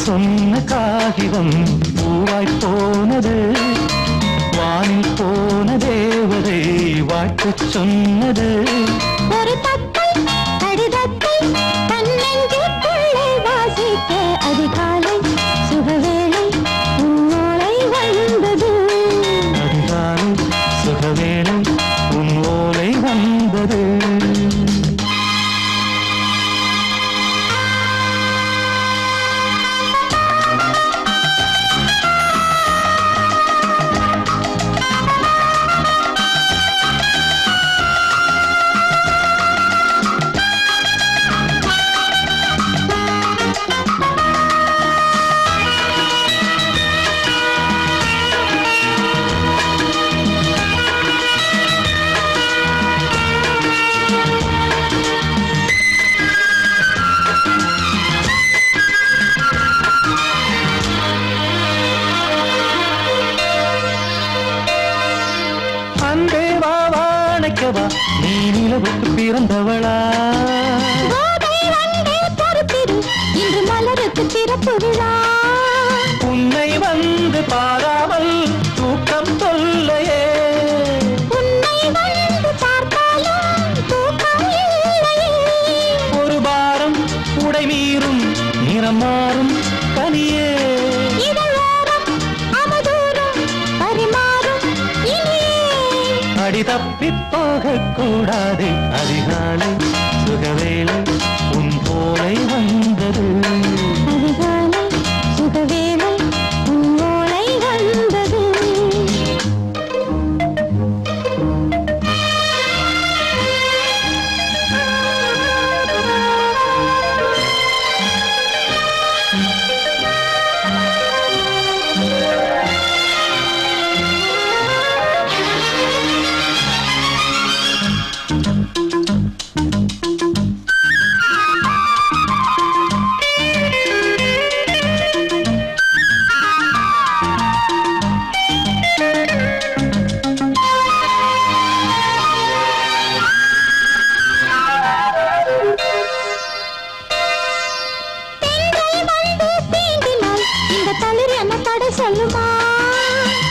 சொன்ன காகிதம் பூவாய் போனது, வானில் போன தேவதை வாழ்த்து சொன்னது. ஒரு தத்தை கடிதத்தை தன்னெஞ்சுக்குள்ளே வாசிக்க அதிகாலை சுகவேளை உன்னோலை வந்தது. அதிகாலை சுகவேளை உன்னோலை வந்தது. நீ நிலவுக்கு பிறந்தவளா? இன்று மலருக்கு திறப்பு விழா. உன்னை வந்து பாராமல் தூக்கம் சொல்லையே. உன்னை வந்து பார்த்தாலும் தூக்கம் இல்லையே. ஒரு பாரம் உடை மீறும் நிறம் மாறும் கனியே. அடி தப்பி போகக்கூடாது. அதிகாலை சுகவேளை உன் போலை வந்தது. அதிகாலை சுகவேளை உன் போலை வந்தது.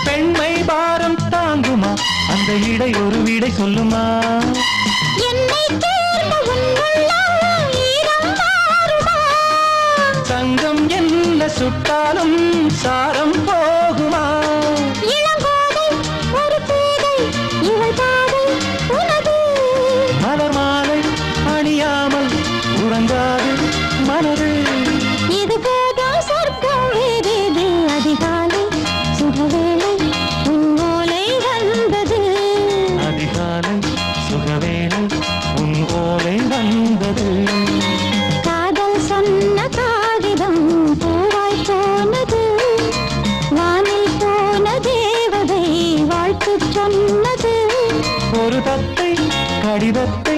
பெண்மை பாரம் தாங்குமா? அந்த இடை ஒரு விடை சொல்லுமா? சங்கம் என்ன சுட்டாலும் சாரம் போகுமா? மலர் மாலை அணியாமல் உறங்காது மனது. இது போதும் சொர்க்கம் வேறேது. அதிகாலை சுகவேளை உன்னோலை வந்தது. அதிகாலை சுகவேளை உன் ஓலை வந்தது. காதல் சொன்ன காகிதம் பூவாய் போனது, வானில் போன தேவதை வாழ்த்து சொன்னது. ஒரு தத்தை கடிதத்தை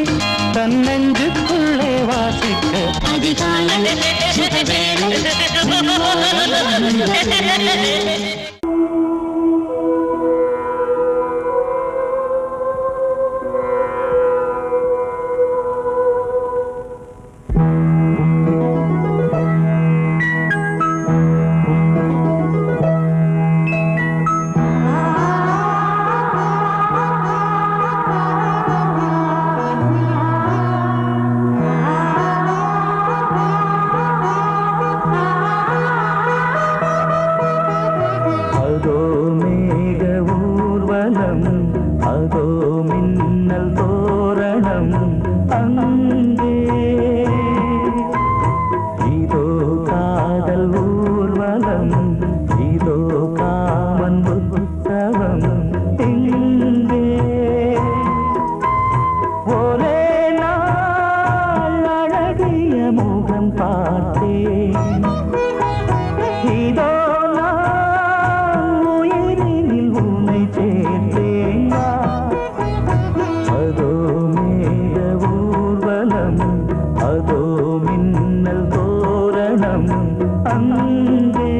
தன்னெஞ்சுக்குள்ளே வாசிக்க அதிகாலை சுகவேளை உன்னோலை வந்தது. அதோ மின்னல் தோரணம் அங்கே, இதோ காதல் ஊர்வலம், இதோ காமன் புத்தகம் இங்கே. ஒரே நாள் அழகிய முகம் பார்த்தேன், இதோ அதோ மின்னல் தோரணம் அங்கே.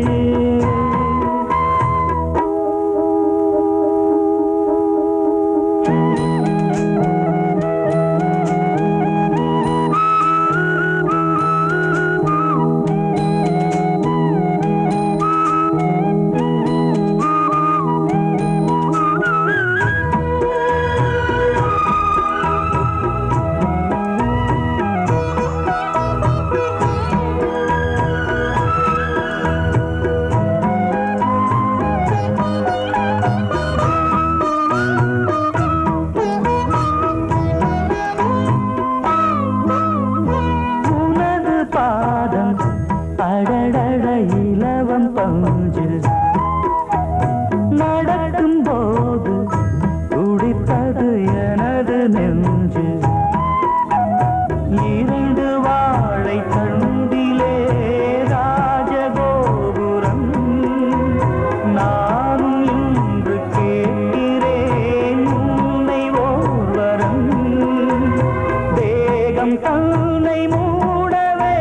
உன்னை மூடவே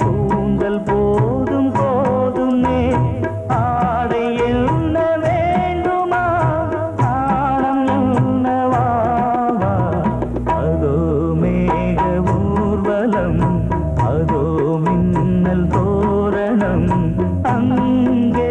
கூந்தல் போதும் போதுமே ஆடை என்ன வேண்டுமா ஆடம் என்னவா அதோ மேக ஊர்வலம் அதோ மின்னல் தோரணம் அங்கே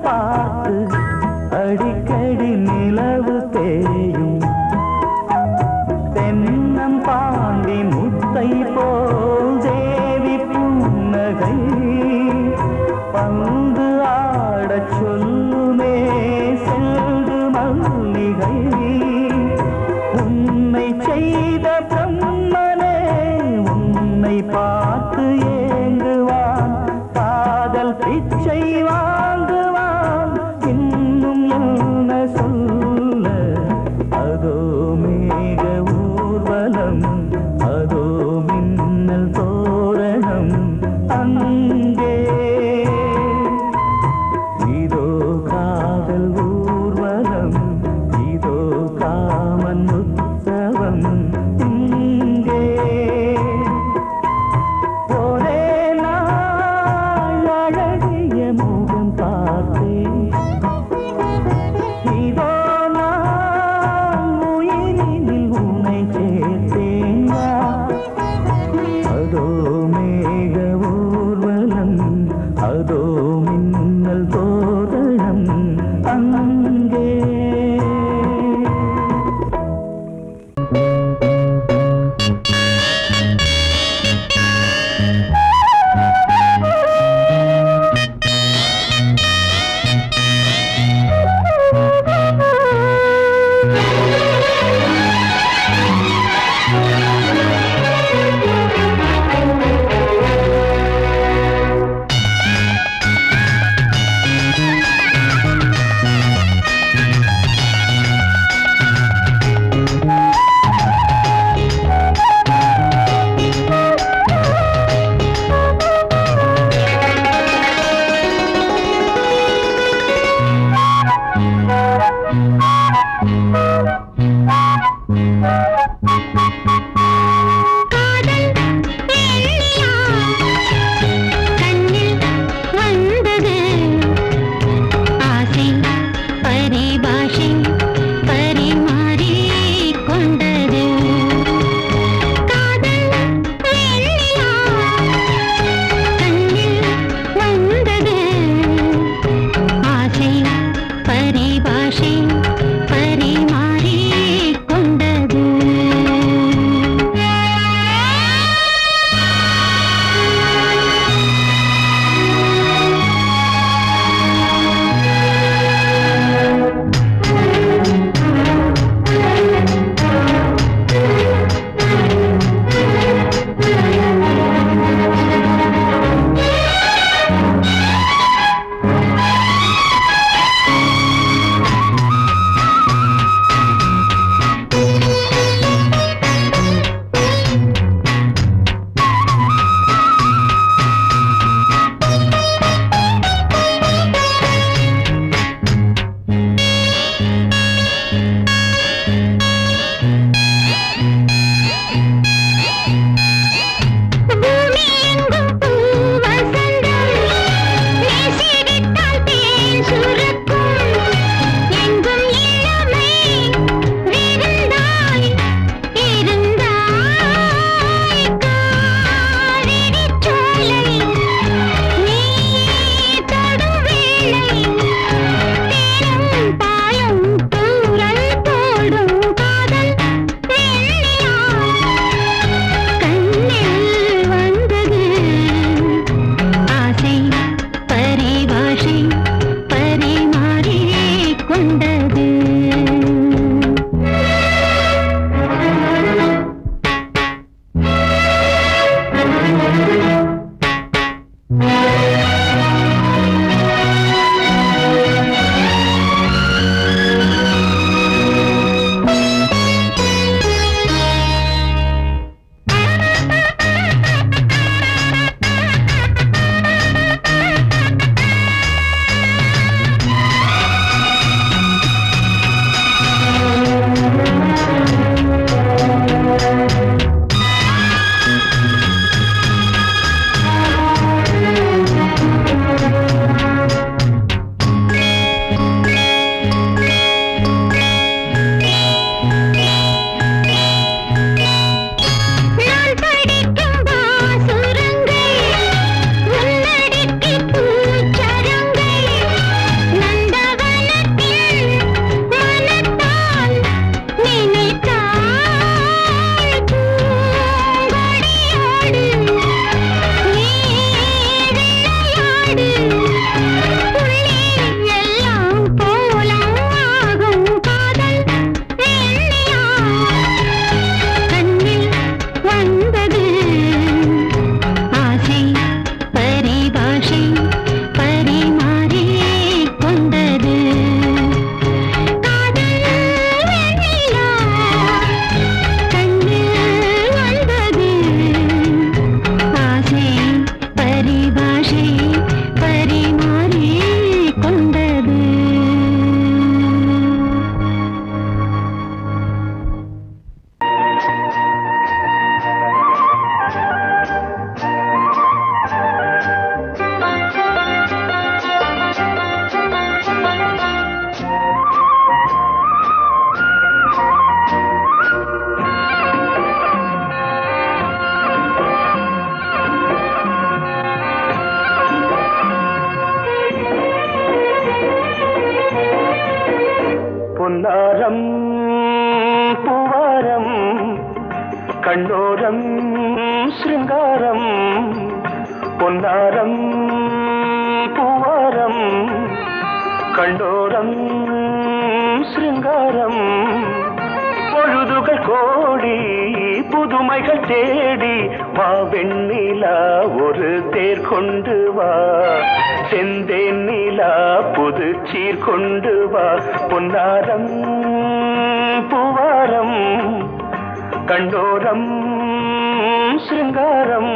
பார்த்து அடிக்கடி நிலவு தேயும் தென்னம் பாண்டி முத்தை போல் தேவி புன்னகை பந்து ஆடச் சொல்லுமே செல்து மல்லிகை உன்னை செய்த பிரம்மனே உன்னை பார்த்து ஏங்குவான் காதல் பிச்சை வாங்குவான் இன்னும் என்ன சொல்ல அதோ மேக ஊர்வலம் அதோ மின்னல் தோரணம் அங்கே இதோ காதல் ஊர்வலம் இதோ காமன் உற்சவம் இங்கே ஒரே நாள் அழகிய முகம் பார்த்தேன் இதோ நான் உயிரினில் உன்னை சேர்த்தேன் அதோ மேக ஊர்வலம் அதோ மின்னல் தோரணம் அங்கே பொன்னாரம் பூவாரம் கண்ணோரம் சிருங்காரம் பொன்னாரம் பூவாரம் கண்டோரம் சிருங்காரம் பொழுதுகள் கோடி புதுமைகள் தேடி வா வெண்ணிலா ஒரு தேர் கொண்டு வா செந்தேன் நிலா புது சீர் கொண்டு வா பொன்னாரம் பூவாரம் கண்டோரம் சிருங்காரம்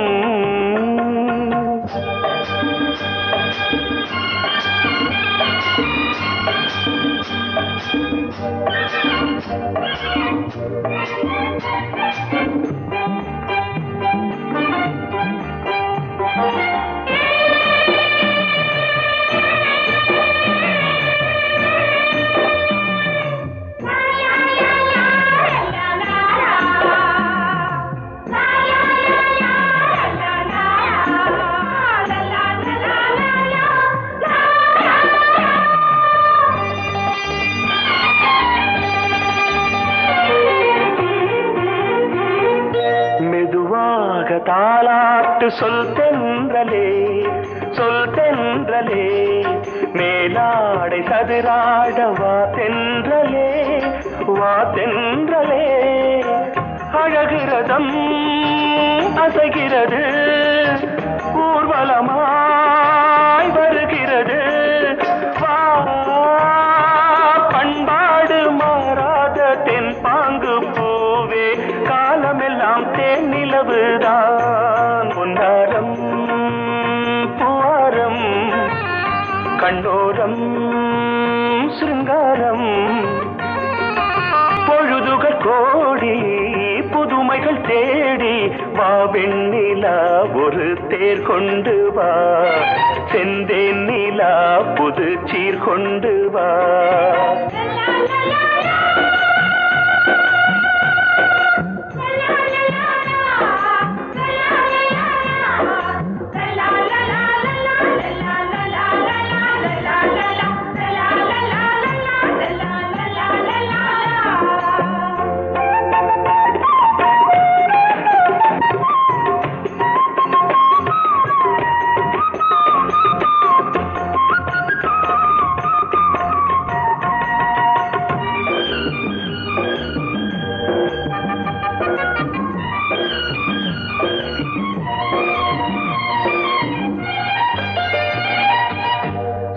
தாலாட்டு சொல் தென்றலே சொல் தென்றலே மேலாடை சதுராட வா தென்றலே வா தென்றலே அழகிறதம் அசைகிறது ஊர்வலமாய் வருகிறது வா பண்பாடு மாறாத தென் பாங்கு பூவே காலமெல்லாம் தேன் நிலவுதான் பொன்னாரம் பூவாரம் கண்டோரம் சிருங்காரம் பொழுதுகள் கோடி புதுமைகள் தேடி வா வெண்ணிலா ஒரு தேர் கொண்டு வா செந்தேன் நிலா புது சீர் கொண்டு வா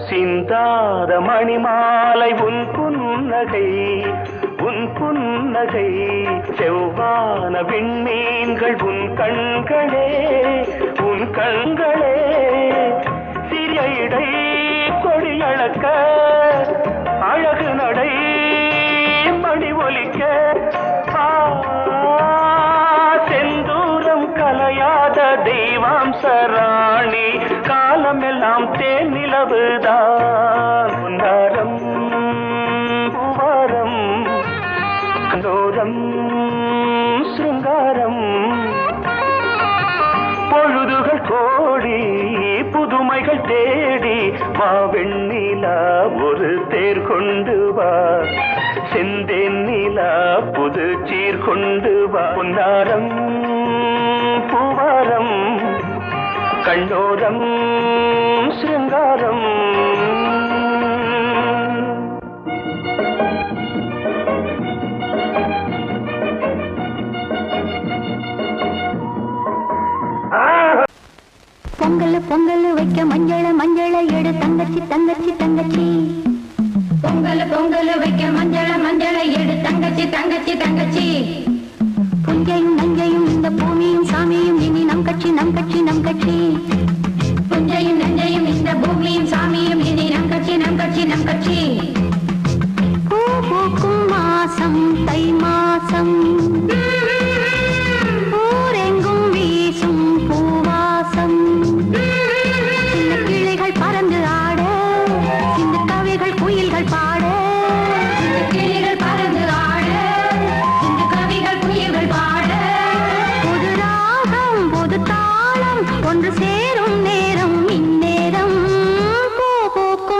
சிந்தாத மணிமாலை உன் புன்னகை செவ்வான விண்மீன்கள் உன் கண்களே சிறிய இடை கொடியளக்க அழகு நடை மணி ஒலிக்க செந்தூரம் கலையாத தெய்வாம்சராணி காலமெல்லாம் தேன் நிலவுதான் பொன்னாரம் பூவாரம் கண்டோரம் சிருங்காரம் பொழுதுகள் கோடி புதுமைகள் தேடி வா வெண்ணிலா ஒரு தேர் கொண்டு வா செந்தேன் நிலா புது சீர் கொண்டு வா பொன்னாரம் பூவாரம் கண்டோரம் சிருங்காரம் பொங்கல் பொங்கல் வைக்க மஞ்சள எடு தங்கச்சி தங்கச்சி தங்கச்சி பொங்கல் வைக்க மஞ்சள எடு தங்கச்சி தங்கச்சி தங்கச்சி புஞ்சையும் நஞ்சையும் இந்த பூமியும் சாமியும் இனி நம் கட்சி நம் கட்சி நம் கட்சி புஞ்சையும் நஞ்சையும் இந்த பூமியும் சாமியும் இனி நம் கட்சி நம் கட்சி நம் கட்சி பூ பூக்கும் மாசம் தை மாசம் ஊரெங்கும் வீசும் பூவாசம் சின்ன கிளைகள் பறந்து ஆட சின்ன கவிகள் குயில்கள் பாட சின்ன கிளைகள் பறந்து ஆட சின்ன கவிகள் குயில்கள் பாட புது ராகம் புது தாளம் ஒன்று சேரும் நேரம் இந்நேரம் பூ பூக்கும்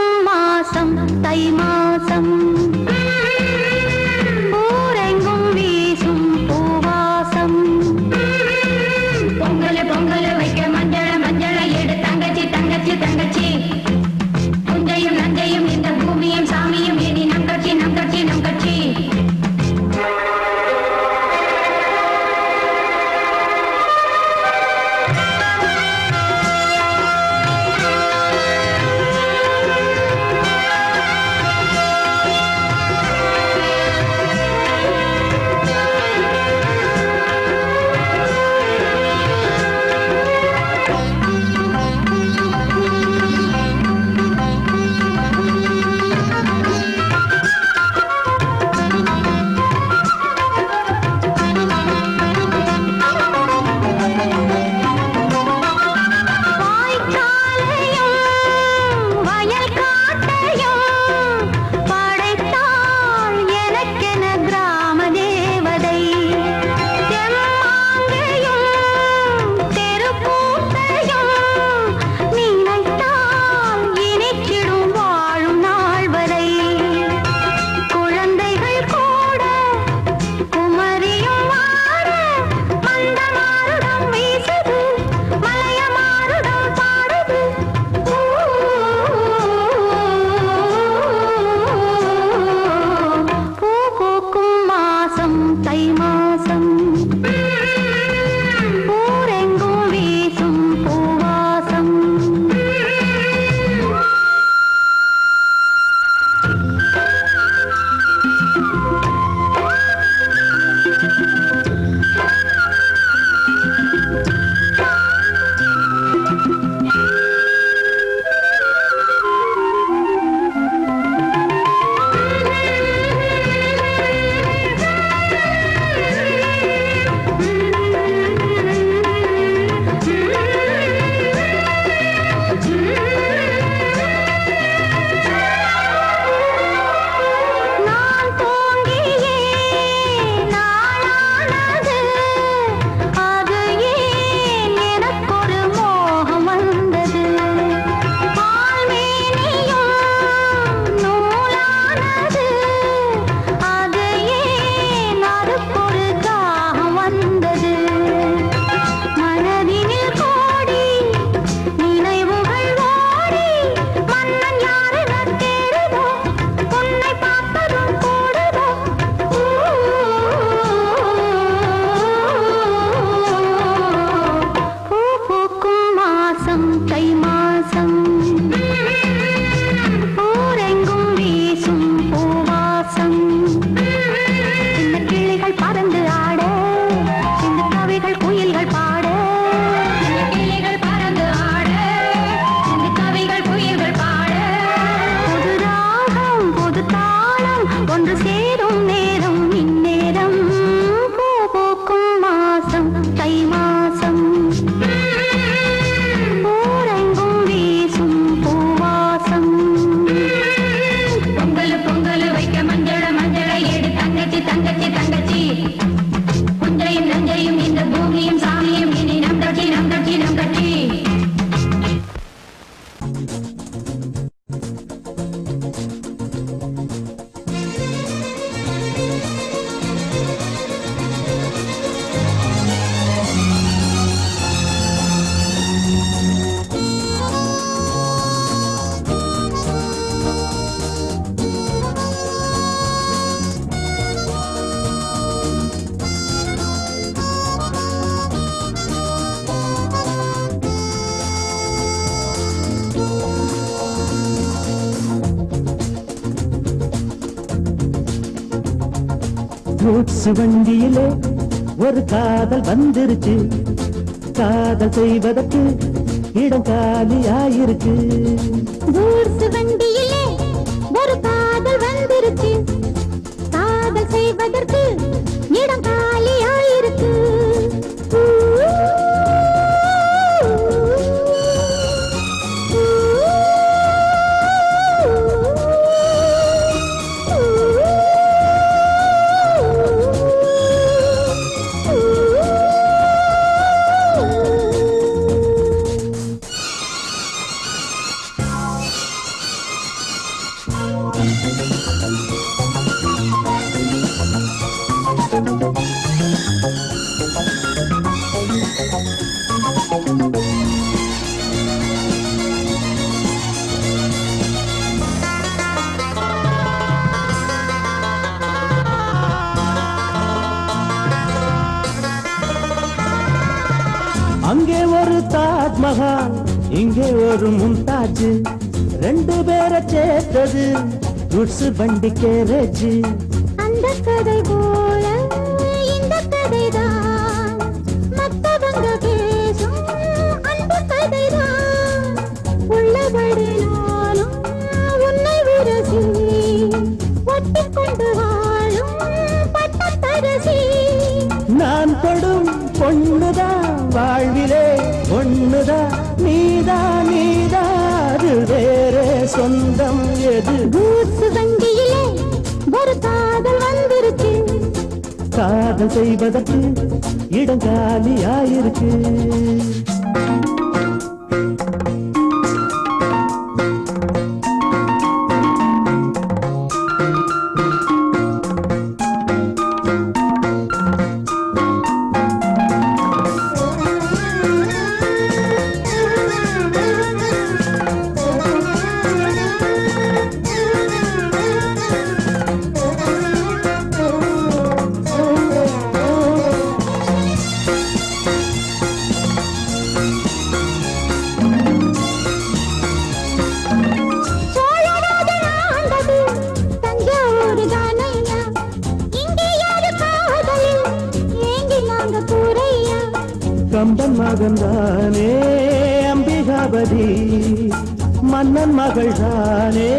கூட்ஸ் வண்டியிலே ஒரு காதல் வந்துருச்சு, காதல் செய்வதற்கு இடம் காலியாயிருக்கு. கூட்ஸ் வண்டியிலே ஒரு காதல் வந்துருச்சு, காதல் செய்வதற்கு இடம் காலியாயிருக்கு. அங்கே ஒரு தாஜ்மஹால், இங்கே ஒரு மும்தாஜ், ரெண்டு பேரை சேர்த்தது குட்ஸ் வண்டி கேரேஜ். அந்த கதை போல இந்த கதைதான், மத்தவங்க பேசும் அந்த கதைதான். உள்ளபடி நானும் உன்னை விரசி, ஒட்டிக்கொண்டு வாழும் பட்டத்தரசி. நான் தொடும் பொண்ணுதான் வாழ்விலே ஒண்ணுதான், நீதா நீதா அது வேறே சொந்தம் எது? கூட்ஸ் வண்டியிலே ஒரு காதல் வந்துருச்சு, காதல் செய்வதற்கு இடம் காலியாயிருக்கு. கம்பன் மகன்தானே அம்பிகாபதி, மன்னன் மகள் தானே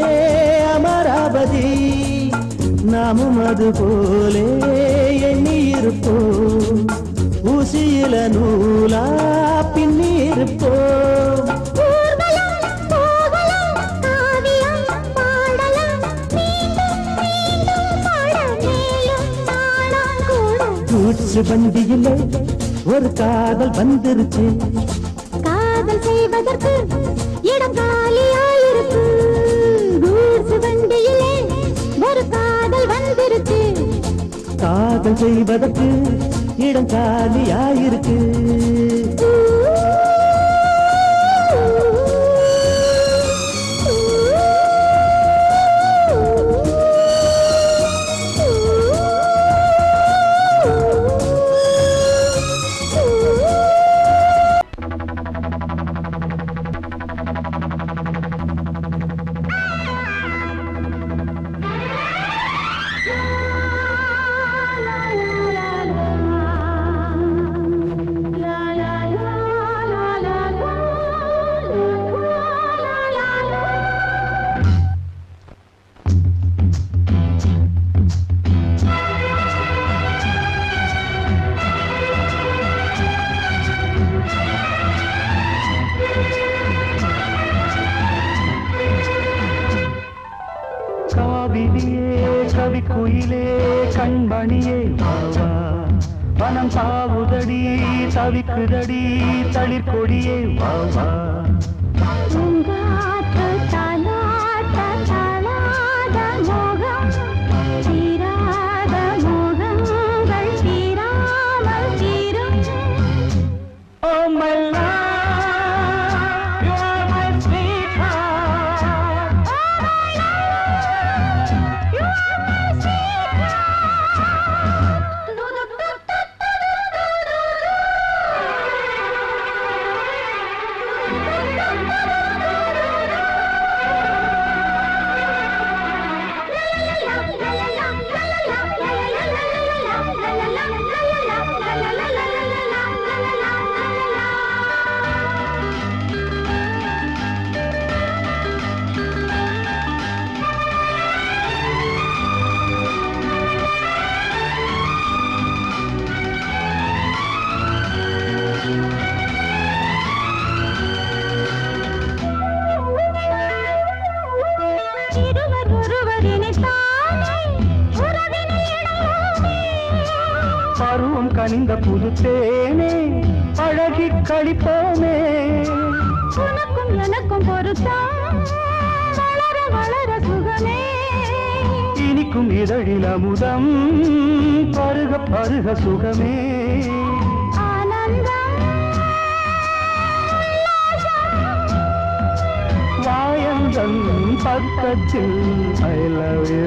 அமராவதி. நாமும் அது போலே எண்ணி இருப்போம், ஊசியில நூலா பின்னி இருப்போம். கூட்ஸ் வண்டியிலே ஒரு காதல் வந்துருச்சு, காதல் செய்வதற்கு இடம் காலியாயிருக்கு. கூட்ஸ் வண்டியிலே ஒரு காதல் வந்துருச்சு, காதல் செய்வதற்கு இடம் காலியாயிருக்கு. காவிரியே கவி குயிலே கண்மணியே வாவா, வனம் பாவுதடி தவிக்குதடி தளிர் கொடியே வாவா. இருவர் ஒருவர் இணைத்தாலே உறவினை இணையோமே. பருவம் கனிந்த புது தேனே அழகி கழிப்போமே. உனக்கும் எனக்கும் பொருத்தம் வளர வளர சுகமே. இனிக்கும் இதழில் அமுதம் பருக பருக சுகமே. ஆனந்தம் வாயந்தன் பக்கத்தில் I love you.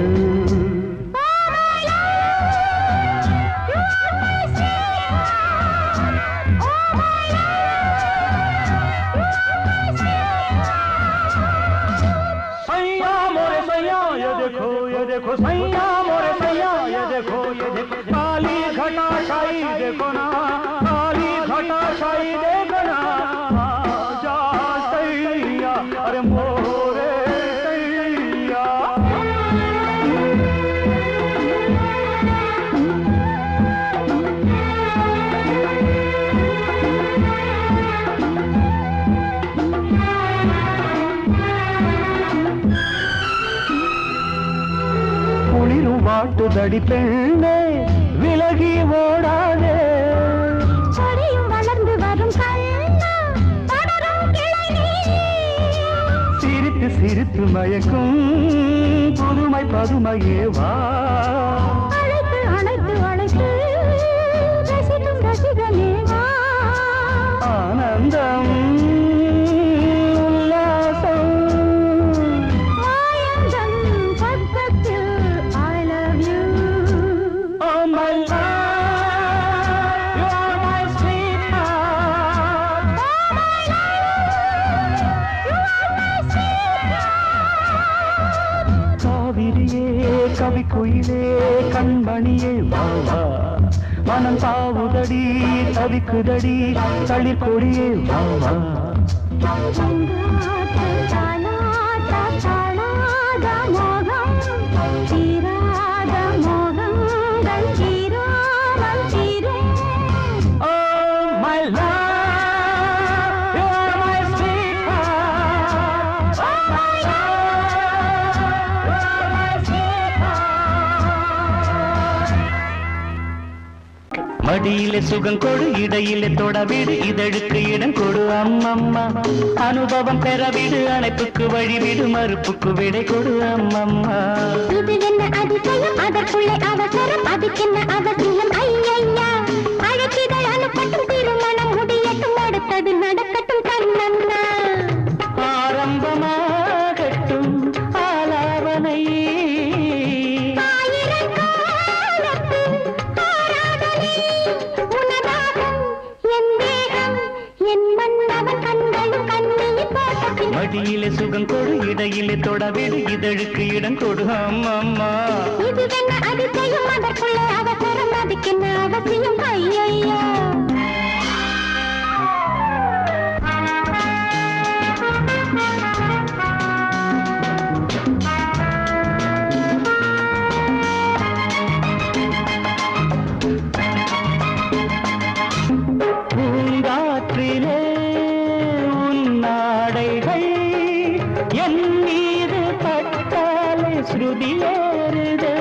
देखो सैया मोरे सैया ये देखो काली घटा शाही देखो ना, काली घटा शाही देखो ना। जा सैया अरे मोरे सैया। வாட்டுதடி பெண்ணே விலகி ஓடாதே. செடியும் வளர்ந்து வரும் கண்ணா படரும் கிளை நீ. சிரித்து சிரித்து மயக்கும் புதுமை பதுமையே வா. அழைத்து அழைத்து அழைத்து ரசிக்கும் ரசிகனே வா. ஆனந்தம் உல்லாசம் வாயந்தன் பக்கத்தில் I love you. Oh my love, you are my sweetheart. Oh my love, you are my sweetheart. காவிரியே கவி குயிலே கண்மணியே வா வா. மனம் தாவுதடி தவிக்குதடி தளிர் கொடியே வா வா. மடியிலே சுகம் கொடு இடையிலே தொடவிடு இதழுக்கு இடம் கொடு அம்மம்மா. அனுபவம் பெறவிடு அணைப்புக்கு வழிவிடு மறுப்புக்கு விடை கொடு அம்மம்மா. இது என்ன அதிசயம் அதற்குள்ளே அவசரம் அதுக்கென்ன அவசியம் ஐயா. அழைக்கிதழ் அனுப்பட்டும் திருமணம் முடியட்டும் அடுத்தது நடக்கட்டும் கண்ணம்மா. ஆரம்பமாகட்டும் ஆலாவனை மடியிலே சுகம் கொடு இடையிலே தொடவிடு இதழுக்கு இடம் கொடு அம்மம்மா. இது என்ன அதிசயம் அதற்குள்ளே அவசரம் அதுக்கென்ன அவசியம் ஐயா. பூங்காற்றிலே உன்னாடைகள் என் மீது பட்டாலே ஸ்ருதியேறுதே.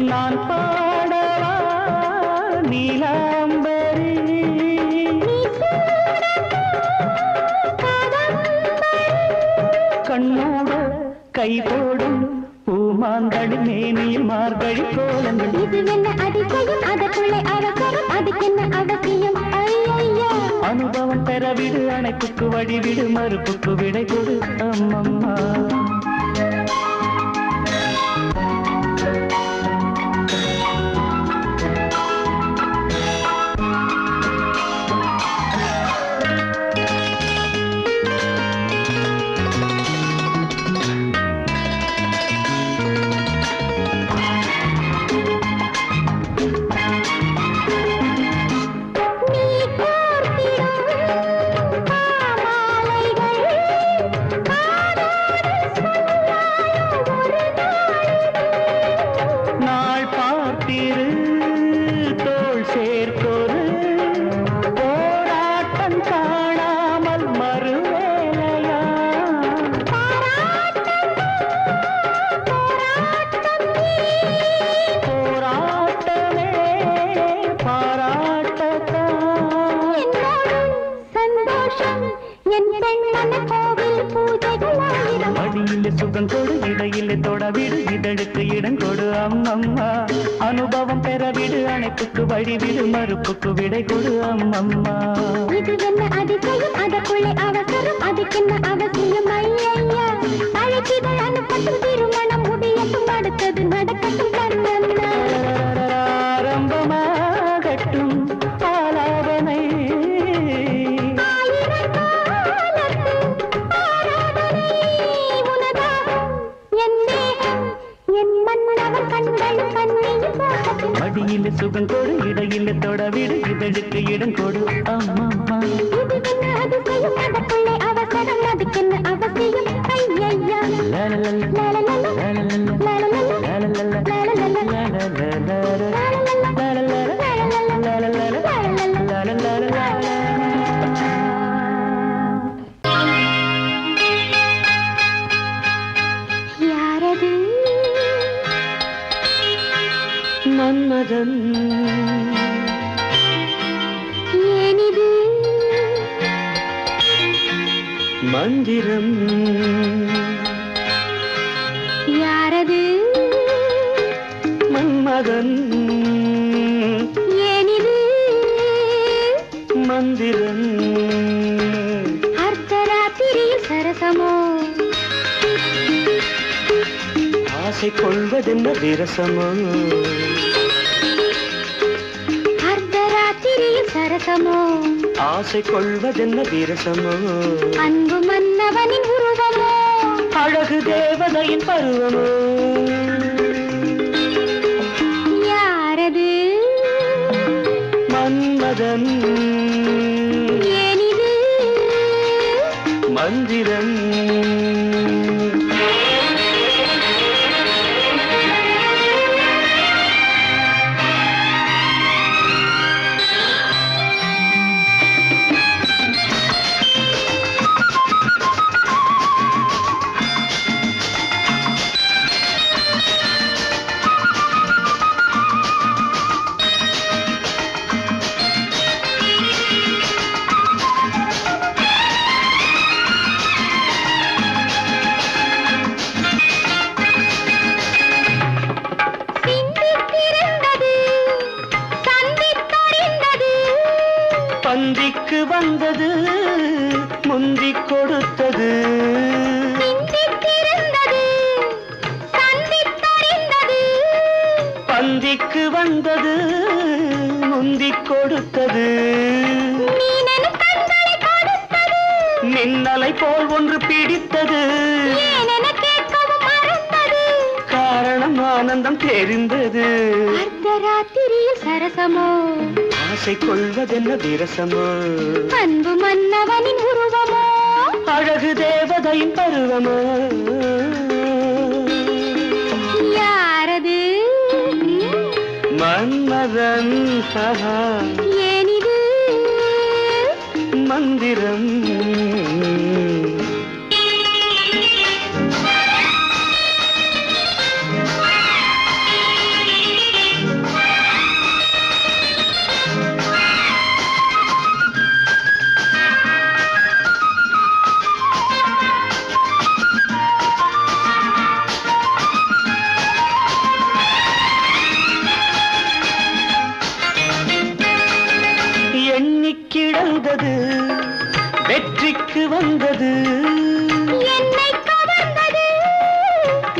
நான் பாடவா நீலாம்பரி கண்ணோட கை போடும் பூமாங்கடி மேனியில் மார்கழி கோலங்கள். இது என்ன அதிசயம் அதற்குள்ளே அவசரம் அதுக்கென்ன அவசியம் ஐயா. அனுபவம் பெறவிடு அணைப்புக்கு வழிவிடு மறுப்புக்கு விடை கொடு அம்மம்மா. மாலைகள் பெறவிடு அணைப்புக்கு வழிவிடு மறுப்புக்கு விடை கொடு அம்மம்மா இது என்ன அதிசயம் அதற்குள்ளே அவசரம் அதுக்கென்ன அவசியம் ஐயா அழைச்சிதழ் அனுப்பட்டும் திருமணம் முடியட்டும் அடுத்தது நடக்கட்டும் கண்ணம்மா ஆரம்பமாகட்டும் ஆலாபனை மடியில் சுகம் கொடு இடையில் தொடவிடு இதழுக்கு இடம் கொடு அம்மம்மா அவசரம் அதுக்கென்ன அவசியம் ஐயா யாரது மன்மதன் ஏனிது மந்திரம் யாரது மன்மதன் ஏனிது மந்திரம் அர்த்தராத்திரியில் சரசமோ ஆசை கொள்வதென்ன விரசமோ அர்த்தராத்திரியில் சரசமோ ஆசை கொள்வதென்ன விரசமோ அன்பு மன்னவனின் உருவமோ அழகு தேவதையின் பருவமோ யாரது மன்மதன் ஏனிது மந்திரம் பந்திக்கு வந்தது முந்திக் கொடுத்தது பந்திக்கு வந்தது முந்திக் கொடுத்தது மின்னலை போல் ஒன்று பிடித்தது காரணம் ஆனந்தம் தெரிந்தது அர்த்தராத்திரியில் சரசமோ ஆசை கொள்வதென்ன விரசமோ அன்பு மன்னவனின் உருவமோ அழகு தேவதையின் பருவமோ யாரது மன்மதன் ஏனிது மந்திரம் கிடந்தது வெற்றிக்கு வந்தது என்னை கவர்ந்தது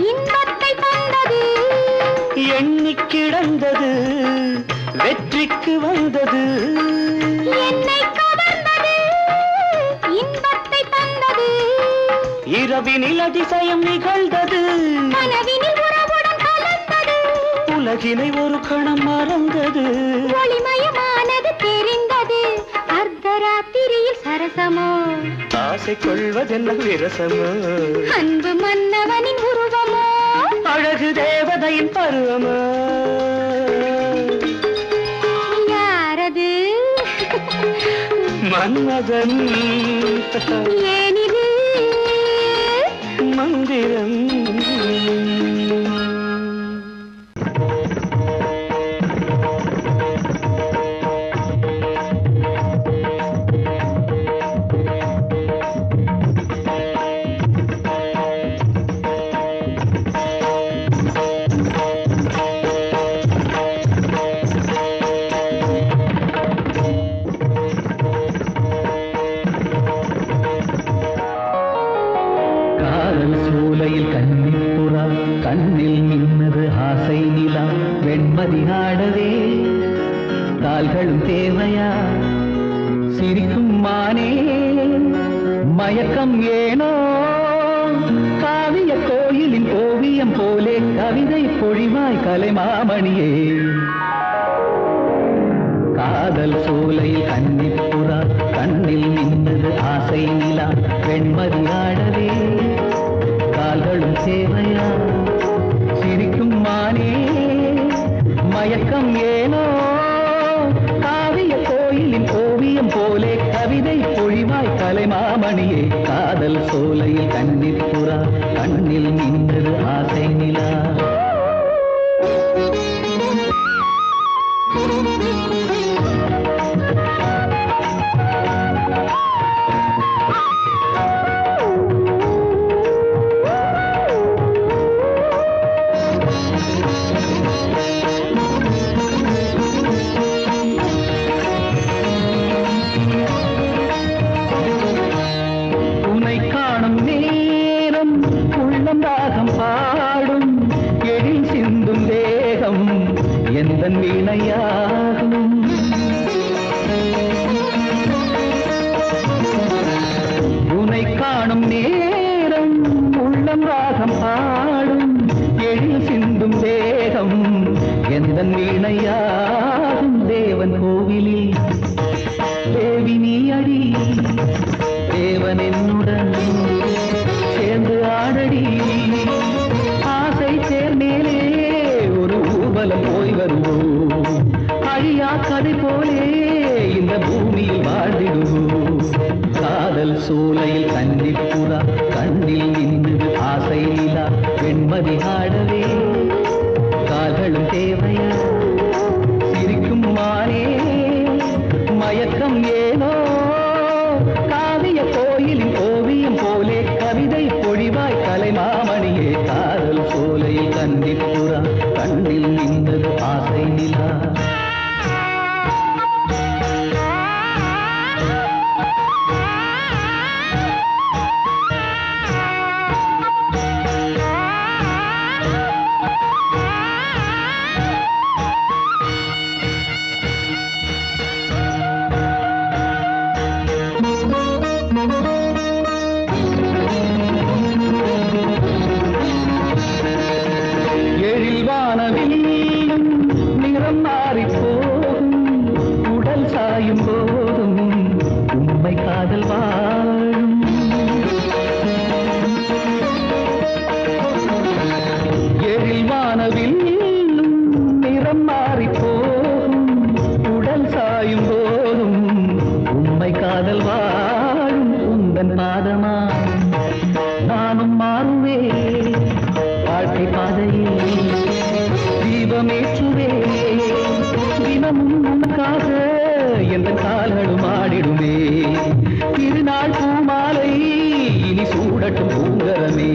இன்பத்தை தந்தது எண்ணி கிடந்தது வெற்றிக்கு வந்தது என்னை கவர்ந்தது இன்பத்தை தந்தது இரவினில் அதிசயம் நிகழ்ந்தது கனவினில் உறவுடன் கலந்தது உலகினை ஒரு கணம் மறந்தது ஒளிமயமானது தெரிந்தது அர்த்தராத்திரியில் சரசமோ ஆசை கொள்வதென்ன விரசமோ அன்பு மன்னவனின் உருவமோ அழகு தேவதையின் பருவமோ யாரது மன்மதன் ஏனிது மந்திரம் கால்களும் தேவையா சிரிக்கும் மானே மயக்கம் ஏனோ காவிய கோயிலின் ஓவியம் போலே கவிதை பொழிவாய் கலைமாமணியே காதல் சோலையில் கன்னிப்புறா கண்ணில் நின்றது ஆசை நிலா வெண்மதி ஆடவே கால்களும் தேவையா சிரிக்கும் மானே மயக்கம் ஏனோ காவிய கோயிலின் ஓவியம் போலே கவிதை பொழிவாய் கலைமாமணியே காதல் சோலையில் கன்னிப்புறா கண்ணில் நின்றது ஆசை நிலா வீணையாகும் உனை காணும் நேரம் உள்ளம் ராகம் பாடும் எழில் சிந்தும் தேகம் எந்த வீணையாகும் தேவன் கோவிலில் தேவி நீ அடி தேவன் என்னுடன் சேர்ந்து ஆடடி ஆசை சேர்மேலே ஒரு ஊர்வலம் போய் வருவோம் அழியா கதை போலே இந்த பூமியில் வாழ்ந்திடுவோம் காதல் சோலையில் கன்னிப்புறா கண்ணில் நின்றது ஆசை நிலா வெண்மதி ஆடவே கால்களும் தேவையா சிரிக்கும் மானே மயக்கம் ஏனோ காவிய கோயிலின் ஓவியம் போலே கவிதை பொழிவாய் கலைமாமணியே காதல் சோலையில் கன்னிப்புறா கண்ணில் நின்றது ஆசை நிலா நிறம் மாறி போகும் உடல் சாயும் போதும் உண்மை காதல் வாழும் எழில் வானவில் நிறம் மாறி போகும் உடல் சாயும் போதும் உண்மை காதல் வாழும் உந்தன் பாதமா நானும் மாறுவே வாழ்க்கை பாதையில் தீபமேற்றுவே தினமும் உனக்காக எந்த கால்களும் ஆடிடுமே திருநாள் பூமாலை இனி சூடட்டும் பூங்கரமே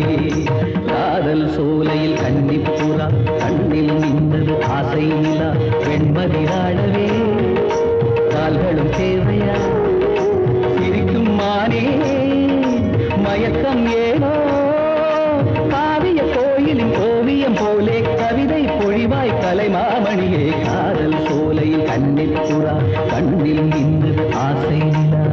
காதல் சோலையில் கன்னிப்புறா கண்ணில் நின்றது ஆசை நிலா வெண்மதி ஆடவே கால்களும் தேவையா சிரிக்கும் மானே மயக்கம் ஏனோ காவிய கோயிலின் ஓவியம் போலே கவிதை பொழிவாய் கலைமாமணியே காதல் சோலையில் கன்னிப்புறா கண்ணில் நின்றது ஆசை நிலா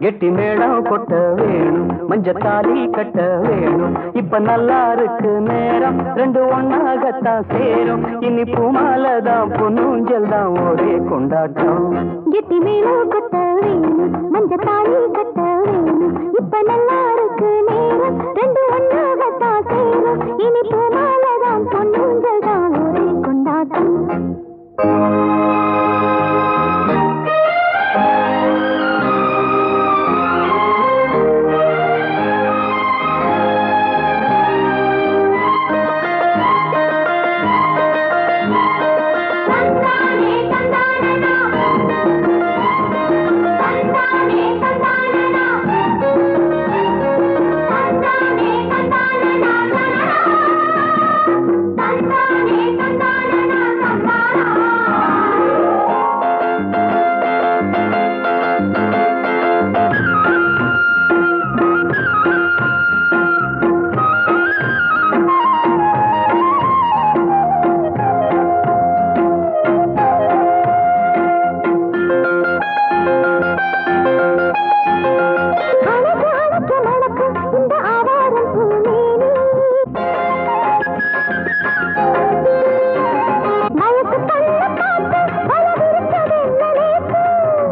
கெட்டி மேளம் கொட்ட வேணும் மஞ்சத்தாலி கட்ட வேணும் இப்ப நல்லா இருக்கு நேரம் ரெண்டு ஒன்னாகத்தான் சேரும் இனி பூமாலதான் பொன்னூஞ்சல் தான் ஒரே கொண்டாட்டம் கெட்டி மேளம் கொட்ட வேணும் மஞ்ச தாலி கட்ட வேணும் இப்ப நல்லா இருக்கு நேரம் ரெண்டு ஒன்னாகத்தான் சேரும் இனி பூமாலதான் பொன்னூஞ்சல் தான் ஒரே கொண்டாட்டம்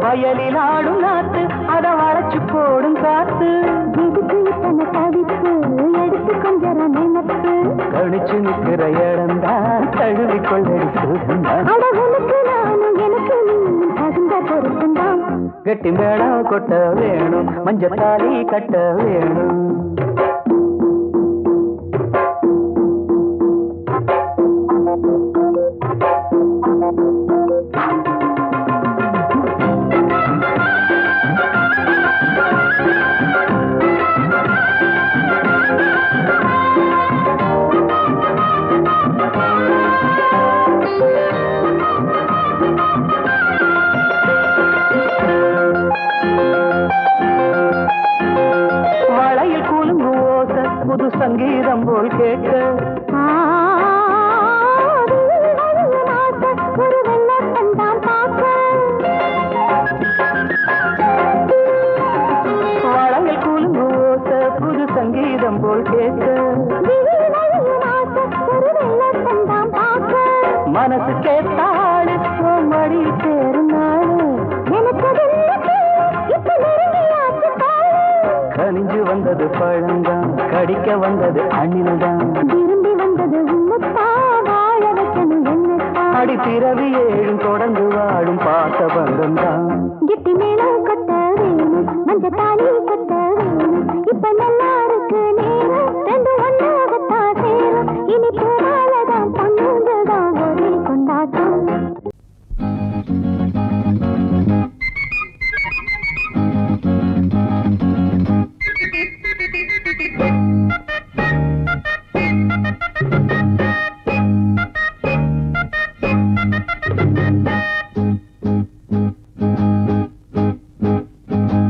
வயலில் ஆடும் நாத்து அத வளைச்சு போடும் காத்து எதுக்கு இத்தனை தவிப்பு எடுத்து கொஞ்சம் நினைப்பு கணிச்சு நிற்கிற இடம்தான் தழுவி கொள்ளடி சுகந்தான் அழகுனுக்கு நானும் எனக்கு நீயும் தகுந்த பொருத்தந்தான் கெட்டி மேளம் கொட்ட வேணும் மஞ்சள் தாலி கட்ட வேணும் வளையில் கூலுங்கு ஓசை புது சங்கீதம் போல் கேட்க ஒரு வெள்ளத்தான் பார்க்க வளையில் கூலுங்கு ஓசை புது சங்கீதம் போல் கேட்க ஒரு வெள்ளத்தான் பார்க்க மனசு கேட்டாடு மடி சேரும் நாடு எனக்கு இப்ப நெருங்கியாச்சு கனிஞ்சு வந்தது பழந்தான் கடிக்க வந்தது அணில்தான் விரும்பி வந்தது உன்னத்தா வாழ வைக்கணும் என்னத்தா அடி பிறவி ஏழும் தொடர்ந்து வாழும் பாச பந்தம்தான் கிட்டி மேளம் கொட்ட வேணும் மஞ்ச தாலி கட்ட வேணும் இப்ப நல்லா இருக்கு நேரம் ரெண்டு ஒன்னாகத்தான் சேரும் இனி பூமாலதான் பொன்னூஞ்சல்தான் ஒரே கொண்டாட்டம்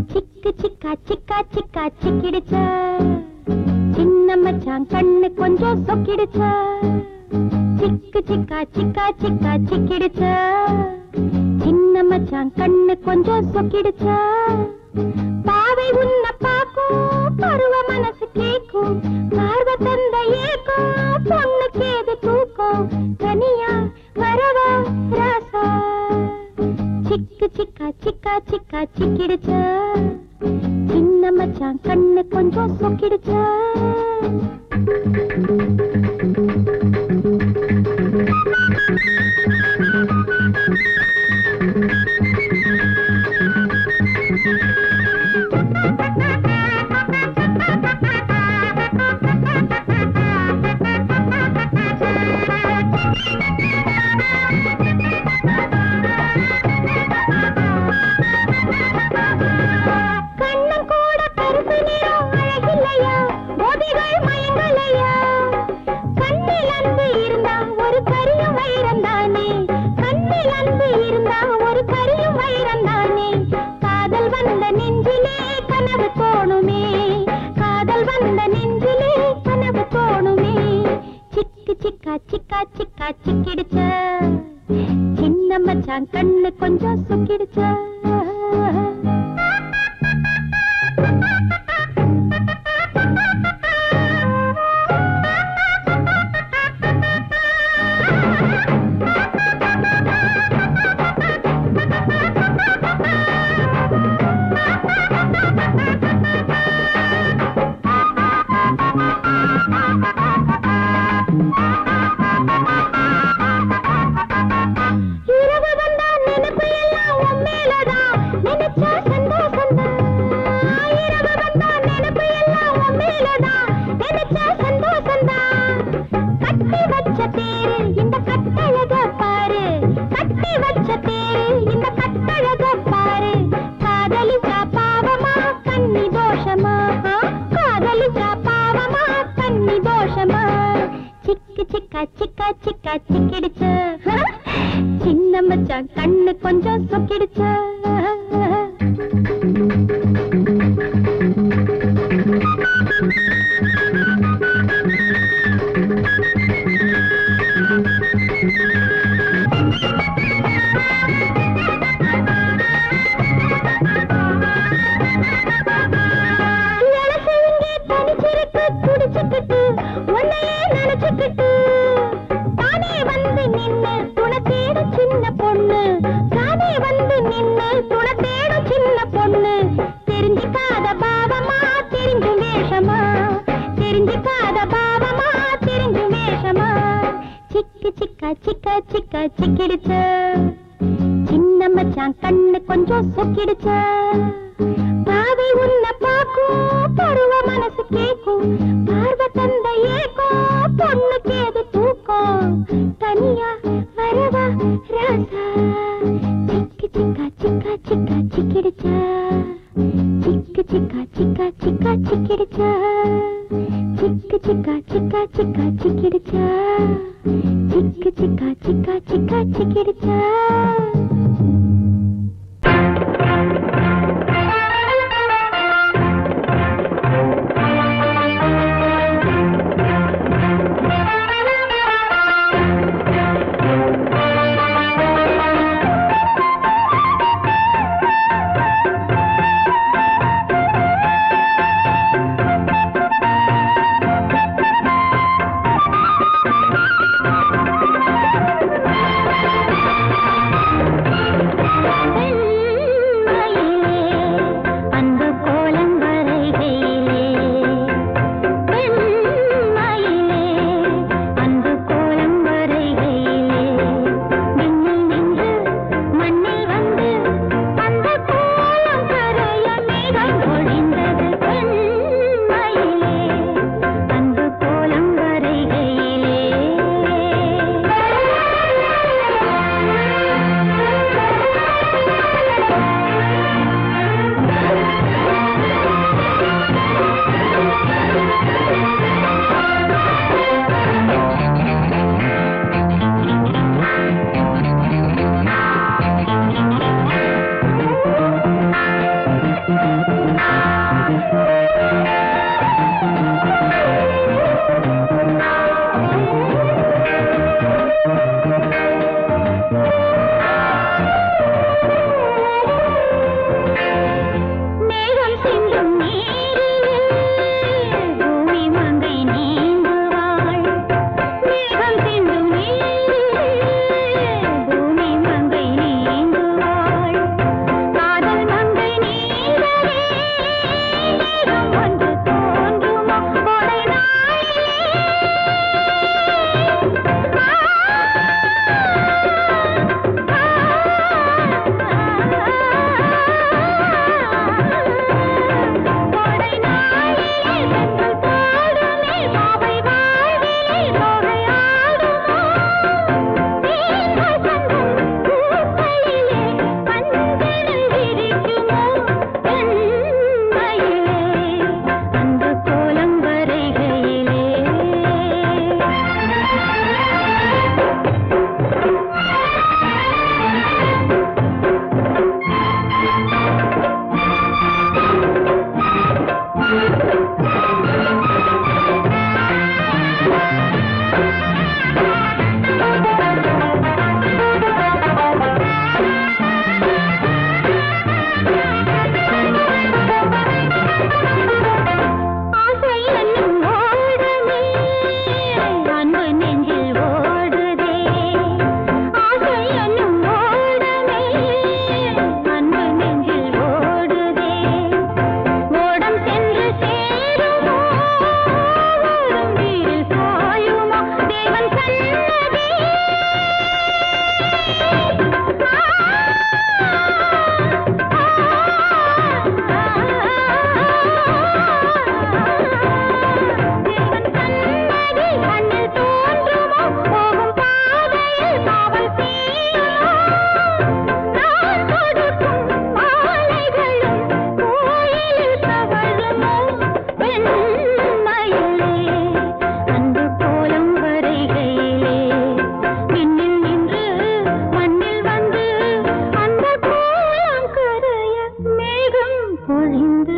சிக்கு சிக்கா சிக்கா சிக்கா சிக்கிடுச்ச சின்ன மச்சான் கண்ணு கொஞ்சம் சொக்கிடுச்ச சிக்கு சிக்கா சிக்கா சிக்கா சிக்கிடுச்ச சின்ன மச்சான் கண்ணு கொஞ்சம் சொக்கிடுச்ச பாவை உன்னை பாக்கும் பருவ மனசு கேக்கும் பார்வ தந்த ஏக்கும் பொண்ணுக்கு ஏது தூக்கம் தனியா வரவா ராசா சிக்கு சிக்கா சிக்கா சிக்கா சிக்கிடுச்ச சின்ன மச்சான் கண்ணு கொஞ்சம் சொக்கிடுச்ச கண்ணன் கூட கருப்பு நிறம் அழகில்லையா போதிகள் மயங்க சிக்கிடுச்ச துடிச்சுக்கிட்டு உன்னையே நினைச்சுக்கிட்டு தானே வந்து நின்னு துணை தேடும் சின்ன பொண்ணு தானே வந்து நின்னு துணை தேடும் சின்ன பொண்ணு தெரிஞ்சுக்காத பாவமா தெரிஞ்சும் வேஷமா தெரிஞ்சுக்காத பாவமா தெரிஞ்சும் வேஷமா சிக்கு சிக்கா சிக்கா சிக்கா சிக்கிடுச்ச சின்ன மச்சான் கண்ணு கொஞ்சம் சொக்கிடுச்ச பாவை உன்னை பாக்கும் பருவ மனசு கேக்கும் பார்வை தந்த ஏக்கும் பொண்ணு கேது தூக்கம் தனியா வரவா ராசா சிக்கு சிக்கா சிக்கா சிக்கா சிக்கிடுச்சா சிக்கு சிக்கா சிக்கா சிக்கா சிக்கிடுச்சா சிக்கு சிக்கா சிக்கா சிக்கா சிக்கிடுச்சா சிக்கு சிக்கா சிக்கா சிக்கா சிக்கிடுச்சா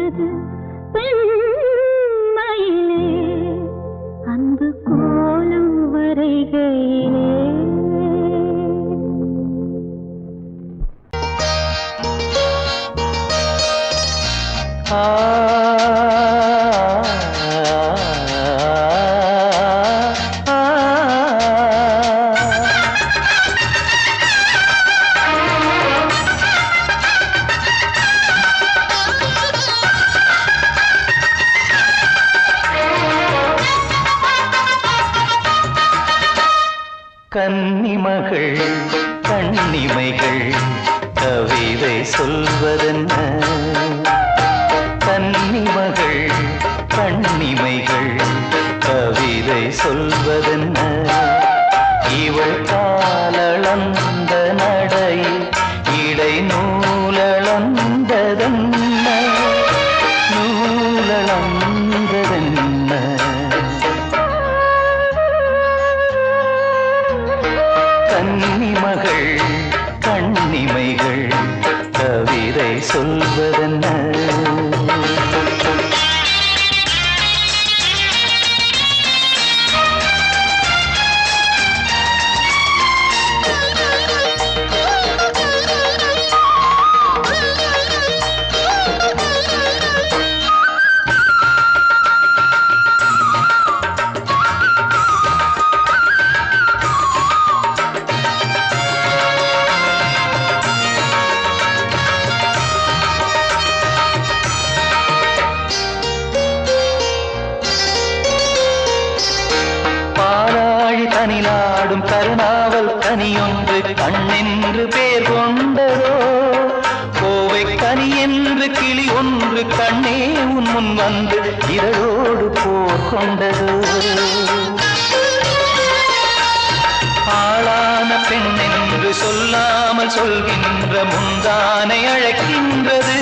வந்தது பெண்மையிலே அன்பு கோலம் வரைகையிலே. கன்னிமகள் கண்ணிமைகள் கவிதை சொல்வதென்ன? கன்னிமகள் கண்ணிமைகள் கவிதை சொல்வதென்ன? இவள் காலளந்த நடையில் இடை நூலளந்ததென்ன? நூலளந்ததென்ன? கன்னிமகள் கண்ணிமைகள் கவிதை சொல்வதென்ன? தனிலாடும் கருணாவல் கனியொன்று கண்ணென்று பேர் கொண்டதோ? கோவை கனி என்று கிளி ஒன்று கண்ணே உன் முன் வந்து இதழோடு போர் கொண்டதோ? ஆளான பெண் என்று சொல்லாமல் சொல்கின்ற முந்தானை அழைக்கின்றது.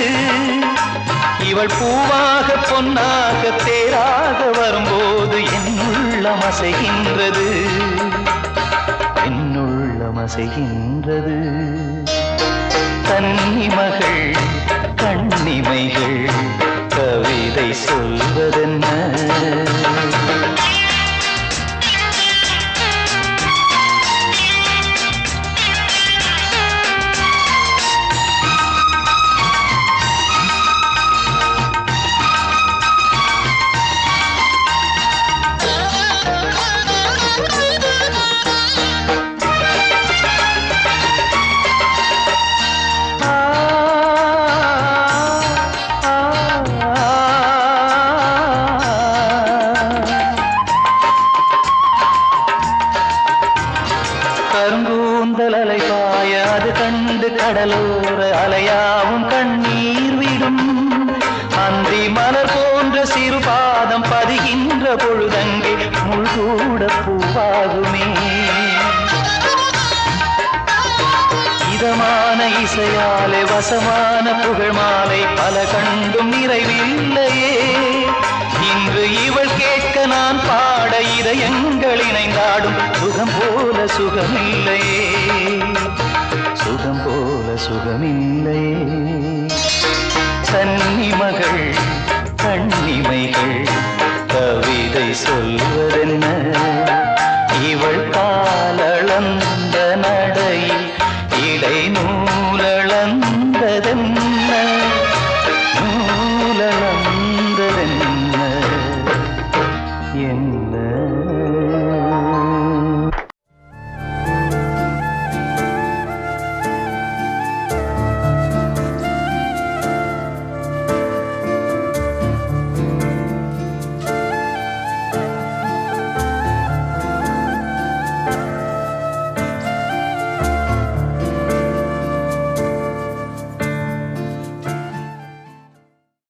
இவள் பூவாக பொன்னாக தேராக வரும்போது என்னுள்ளம் அசைகின்றது, என்னுள்ளம் அசைகின்றது. கன்னிமகள் கண்ணிமைகள் கவிதை சொல்வதென்ன? கருங்கூந்தல் அலைபாய அது கண்டு கடலோர அலையாவும் கண்ணீர் விடும். அந்தி மலர் போன்ற சிறு பாதம் பதிகின்ற பொழுதங்கே முள்கூட பூவாகுமே. இதமான இசையாலே வசமான புகழ் மாலை பல கண்டும் நிறைவில்லையே. இன்று இவள் கேட்க நான் பாட இதயங்கள் இணைந்தாடும் சுகம் போல சுகமில்லையே, சுகம் போல சுகமில்லையே. கன்னிமகள் கண்ணிமைகள் கவிதை சொல்வதென்ன? இவள் காலளந்த நடையில் இடை